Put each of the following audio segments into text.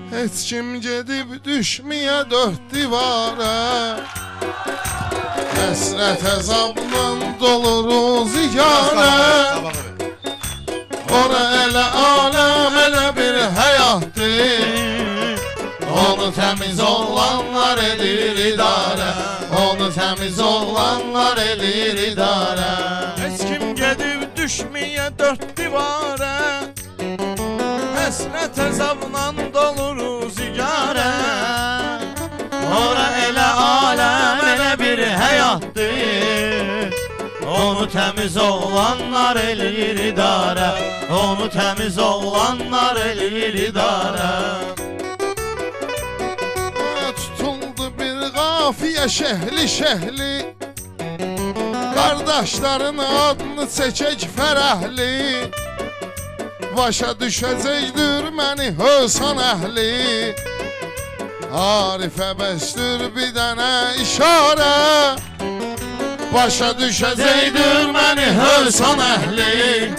Heç kim gedib düşməyə dörd divara. Həsrət əzabdan dolur ruzigara. Ora elə aləm elə bir həyatdır. Onu təmiz oğlanlar edir idarə. Onu təmiz oğlanlar edir idarə. Heç kim gedib düşməyə dörd divara. Həsrət əzabdan dolur ruzigara. Ora elə aləm elə bir həyatdır. Onu təmiz oğlanlar eləyir idarə. Onu təmiz oğlanlar eləyir idarə. Tutuldu bir qafiyə şəhli. Qardaşların adını çəkək fərəhli. Başa düşəcəkdir məni Hösan əhli. Arifə bəsdir bir dənə işarə. Başa düşəcəkdir məni Hösan əhli.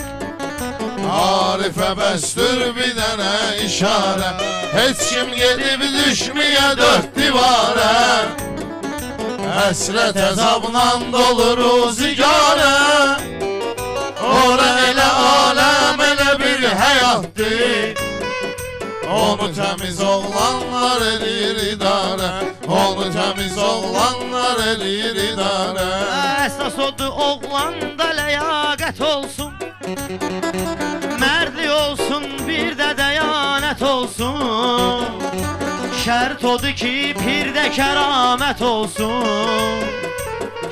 Arifə bəsdir bir dənə işarə. Heç kim gedib düşməyə dörd divara. Həsrət əzabdan dolur ruzigara. Ora elə aləm elə bir həyatdır. Onu təmiz oğlanlar edir idarə. Onu təmiz oğlanlar edir idarə. Əsas odur oğlanda ləyaqət olsun. Mərdlik olsun, bir də dəyanət olsun. Şərt odur ki, pirdə kəramət olsun.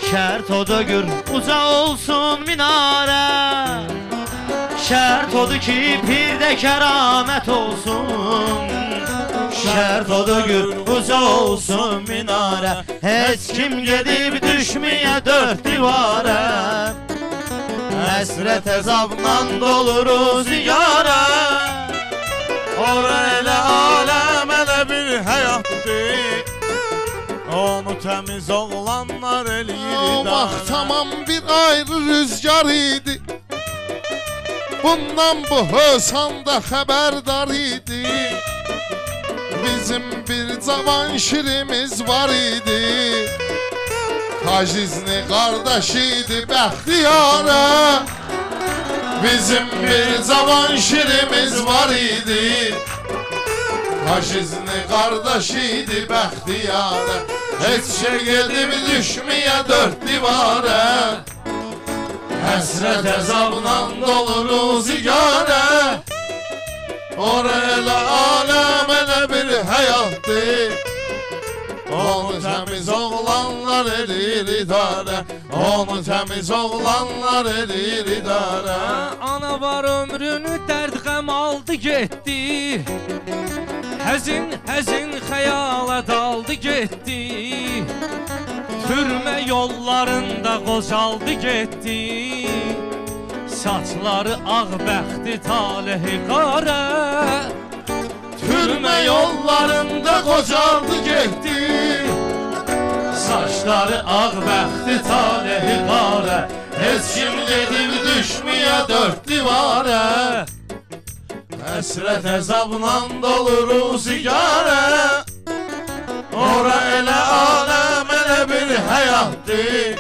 Şərt odur gür, uca olsun minarə. Şərt odur ki, pirdə kəramət olsun. Şərt odur gür, uca olsun minarə. Heç kim gedib düşməyə dörd divara. Həsrət əzabdan dolur ruzigara. Ora elə aləm elə bir həyatdır. Onu təmiz oğlanlar eləyir O idarə. vaxt tamam bir ayrı rüzgar idi. Bundan bu Hösanda xəbərdar idi. Bizim bir cavan şirimiz var idi. Tacizni qardaş idi Bəxtiyara. Bizim bir cavan şirimiz var idi. Tacizni qardaş idi Bəxtiyara. Heç şey gedib düşməyə dörd divara. Həsrət əzabdan dolur ruzigara. Ora elə aləm elə bir həyatdır. Onu təmiz oğlanlar edir idarə. Onu təmiz oğlanlar edir idarə. Ana var ömrünü dərd qəm aldı getdi. Həzin xəyala daldı getdi. Türmə yollarında qocaldı getdi. Saçları ağ bəxti talehi qara. Türmə yollarında qocaldı getdi. Saçları ağ bəxti talehi qara. Heç kim gedib düşməyə dörd divara. Həsrət əzabdan dolur ruzigara. Ora elə aləm elə bir həyatdır.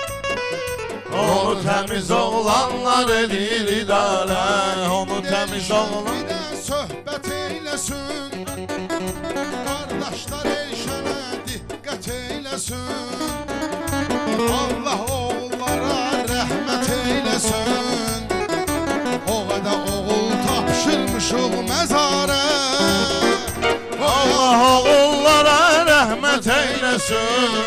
Onu təmiz oğlanlar edir idarə. Onu təmiz oğlanlar söhbət eyləsin. Qardaşlar eyşənə diqqət eyləsin. Allah oğullara rəhmət eyləsin. O qədər oğul tapşırmışıq məzara. Allah oğullara rəhmət eyləsin.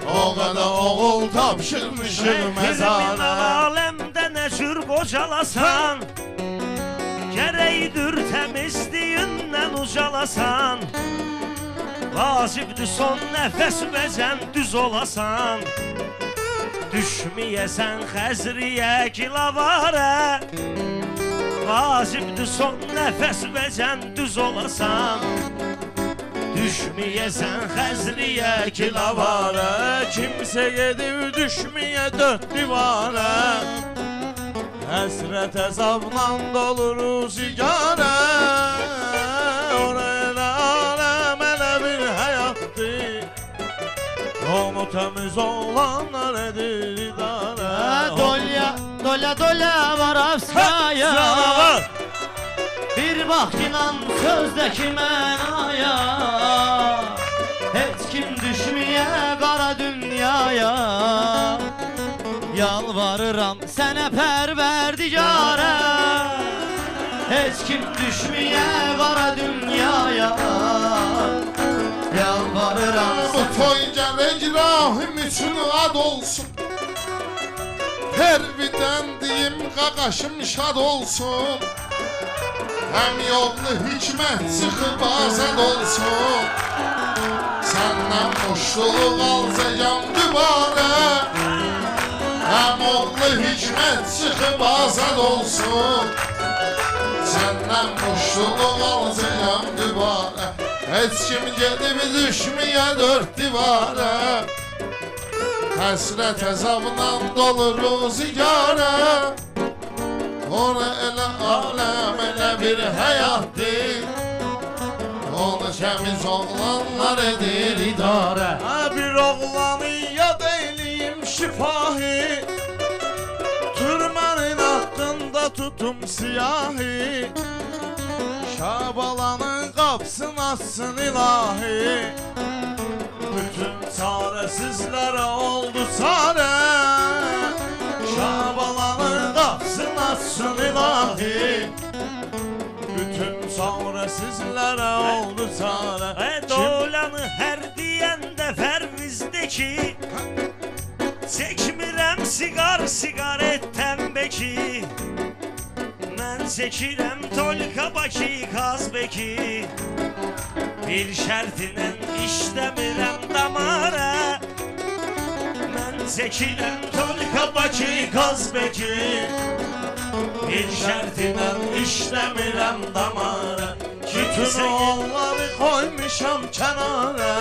O qədər oğul tapşırmışıq məzara. Aləmdə nə cür qocalasan. Gərəkdir təmizliyindən ucalasan. Vacibdir son nəfəs vəcən düz olasan. Düşməyəsən xəzriyə kilavara. Vacibdir son nəfəs vəcən düz olasan. Düşməyəsən xəzriyə kilavara. Kimsə gedib düşməyə dörd divara. Həsrət əzabdan dolur ruzigara. Ora elə Temiz oğlanlar edir idare. Dolya Varavskaya. Zanavar. Bir bax inan sözdəki mənaya. Heç kim düşməyə qara dünyaya. Yalvarıram sənə pərverdigara. Heç kim düşməyə qara dünyaya. Yalvarıram Bu toy gələk rahim üçün ad olsun. Hər birdən deyim qaqaşım şad olsun. Həm yollu hikmət çıxıb azad olsun. Səndən muşluq alacağam dübarə. Həm oğlu hikmət çıxıb azad olsun. Səndən muşluq alacağam dübarə. Heç kim gedib düşməyə dörd divara. Həsrət əzabla dolu ruzigarə. Ona elə aləm elə bir həyatdır. Onu təmiz oğlanlar edir idarə. Bir oğlanı yad eyleyim şifahi. Türmənin haqqında tutum siyahi. Şabalanın qapsın açsın ilahi. Bütün çaresizlere oldu çare. Şabalanın qapsın açsın ilahi. Bütün çaresizlere oldu çare. Dolanı hər deyəndə fərvizdəki çəkmirəm siqaret təmbəki. Mən çəkirəm tolka Bakı Kazbeki. Bir şərtinlə işləmirəm damara. Mən çəkirəm tolka Bakı Kazbeki. Bir şərtinlə işləmirəm damara. Bütün oğulları koymuşam kənara.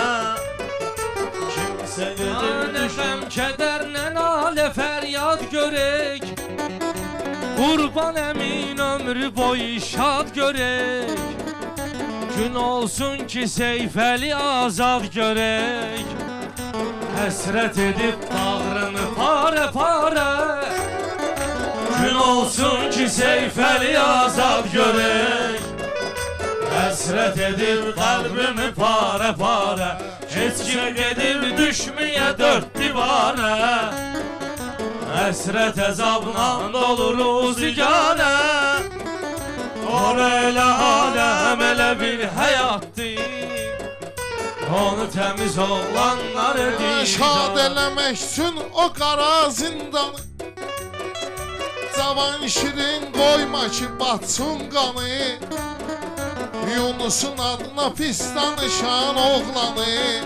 Kimsə gedir Nefem kederle nale feryat görek. Kurban emin ömrü boyu şad görek. Gün olsun ki Seyfəli azad görek. Həsrət edib bağrını pare pare. Gün olsun ki Seyfəli azad görek. Həsrət edib qəlbimi pare pare. Heç kim gedib düşməyə dörd divara. Həsrət əzabla dolu ruzigarə. Ora elə aləm elə bir həyatdır. Onu təmiz oğlanlar edir Şad eləmək üçün o qara zindanı. Cavan şirin qoyma ki batsın qanı. Yunus'un adına pis danışan oğlanı.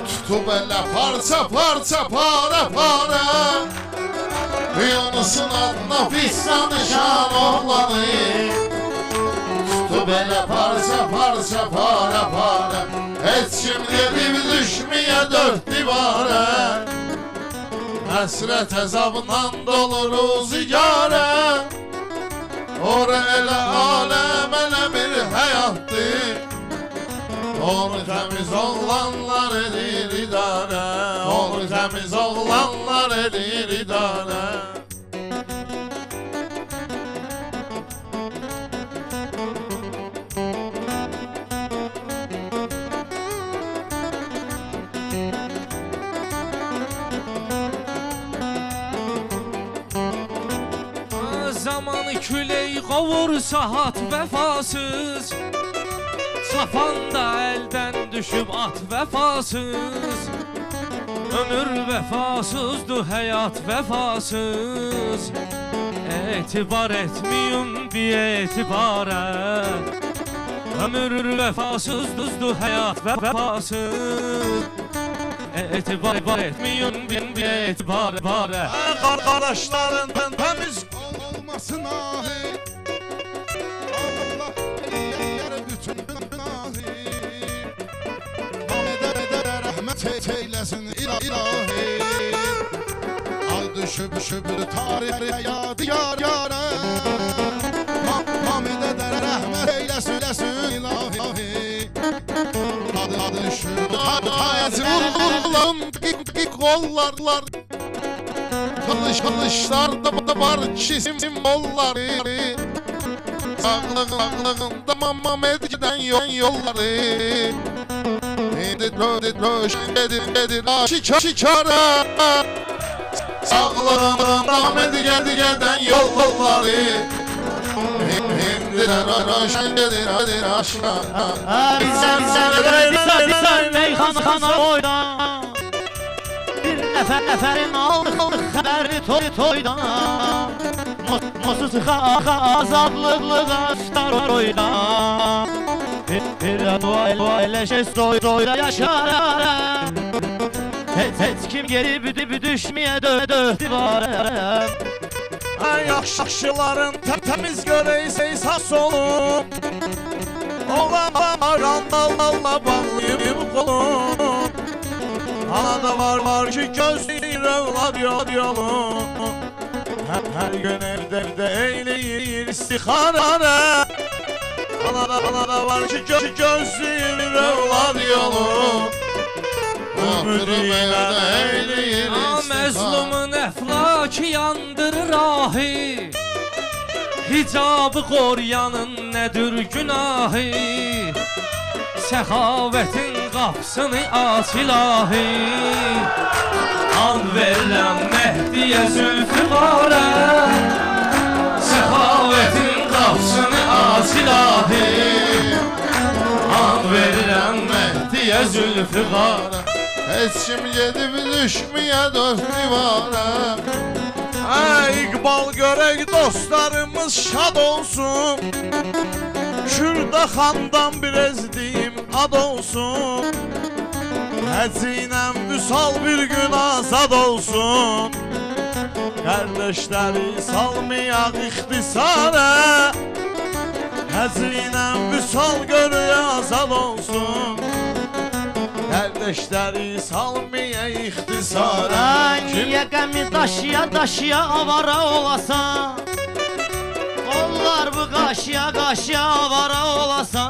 Tutub elə parça parça para para. Yunus'un adına pis danışan oğlanı. Tutub elə parça parça para para. Heç kim gedib düşməyə dörd divara. Həsrət əzabla dolu ruzigarə. Ora elə aləm elə bir həyatdır. Onu təmiz oğlanlar edir idarə. Onu təmiz oğlanlar edir idarə. Zamanı küley qovursa hat vəfasız. Sapan da əldən düşüb at vəfasız. Ömür vəfasızdır, həyat vəfasız. Etibar etmiyum bir etibara. Ömür vəfasızdır, həyat vəfasız. Etibar etmiyum bir etibara. Qardaşlarından təmiz Olmasın ahi. Allah yer bütün günahı. Hamide rəhmət eyləsin ilahi. Al düşüb tarih yadigarə. Hamide rəhmət eyləsin ilahi. Adı düşüb tarih kollarlar Kılıçlarda var çizim kolları Sağlığında mamam edgiden yolları Nedir şikara Sağlığında medgeden yolları Hindiler aşağı aşağı Bizler meyxana oyda Bir neferin aldık xəbəri toyda Musiqa azadlıqlığa tutar oyda Bir dua ilə toyda yaşar Heç kim geri düşməyə dörd divara Ən yaxşıların təmiz görəysə sas olun Oğlanlar Allah bağlayıb qolun Anada var ki gözləyir övlad yolun Hər gün evdə eyləyir istixarə Anada var ki gözləyir övlad yolun Oturup evde eyleyir Məzlumun əflaki yandırır ahi Hicabı qoruyanın nədir günahı Səxavətin qapsını aç ilahi And verilən Məhdiyə Zülfüqarə Səxavətin qapsını aç ilahi And verilən Məhdiyə Zülfüqarə Heç kim gedib düşməyə dörd divara İqbal görək dostlarımız şad olsun Kürdə xandan bir ezdiyim ad olsun Həcinəm vüsal bir gün azad olsun Qardeşləri salmayaq ixtisara Həcinəm vüsal görək azad olsun Kardeşleri salmaya ihtisara Niye qəmi daşıya avara olasa Onlar bu qaşıya avara olasa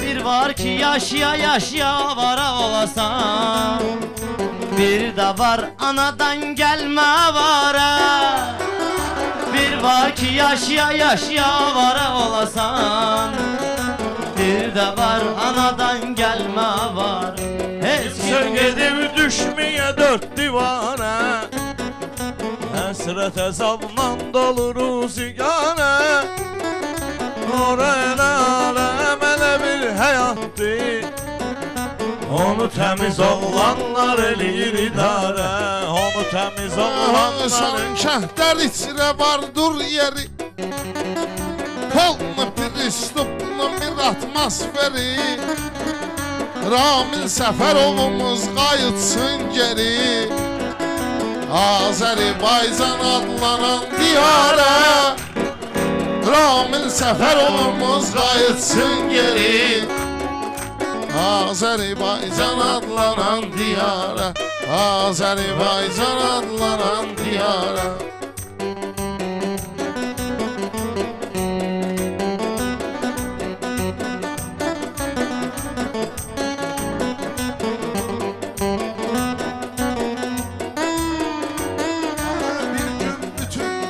Bir var ki yaşaya avara olasa Bir de var anadan gelme avara Bir var ki yaşaya avara olasan Bir de var anadan gelme var Sen gedib düşmeye dört divara Həsrət əzabla dolur zigana Ora elə aləm elə bir həyatdır Onu təmiz oğlanlar eləyir idarə Onu təmiz oğlanlar Son kəndlər içrə vardır yeri Polnu bir üslublu bir atmosferi Ramil Səfərovumuz qayıtsın geri Azərbaycan adlanan diyara Ramil Səfərovumuz qayıtsın geri Azərbaycan adlanan diyara Azərbaycan adlanan diyara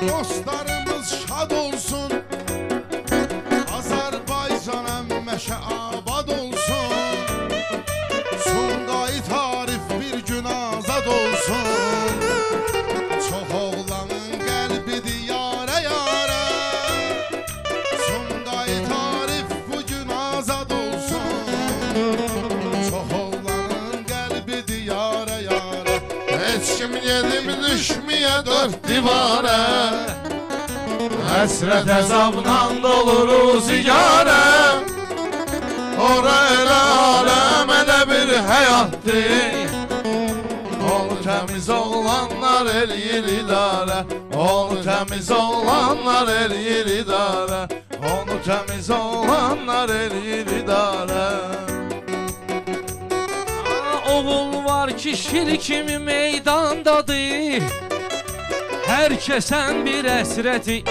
Dostlarımız şad olsun Azərbaycan əmməşə abad olsun Sumqayıt Arif bir gün azad olsun Çox oğlanın qəlbi diyarə yarə Sumqayıt Arif bugün azad olsun Çox oğlanın qəlbi diyarə yarə Heç kim gedib düşməyə dörd divara Həsrət əzabla dolur zigara Ora elə aləm elə bir həyatdır Onu təmiz oğlanlar eləyir idarə Onu təmiz oğlanlar eləyir idarə Onu təmiz oğlanlar eləyir idarə Oğul var ki şir kimi meydandadır Hər kəsən bir əsrəti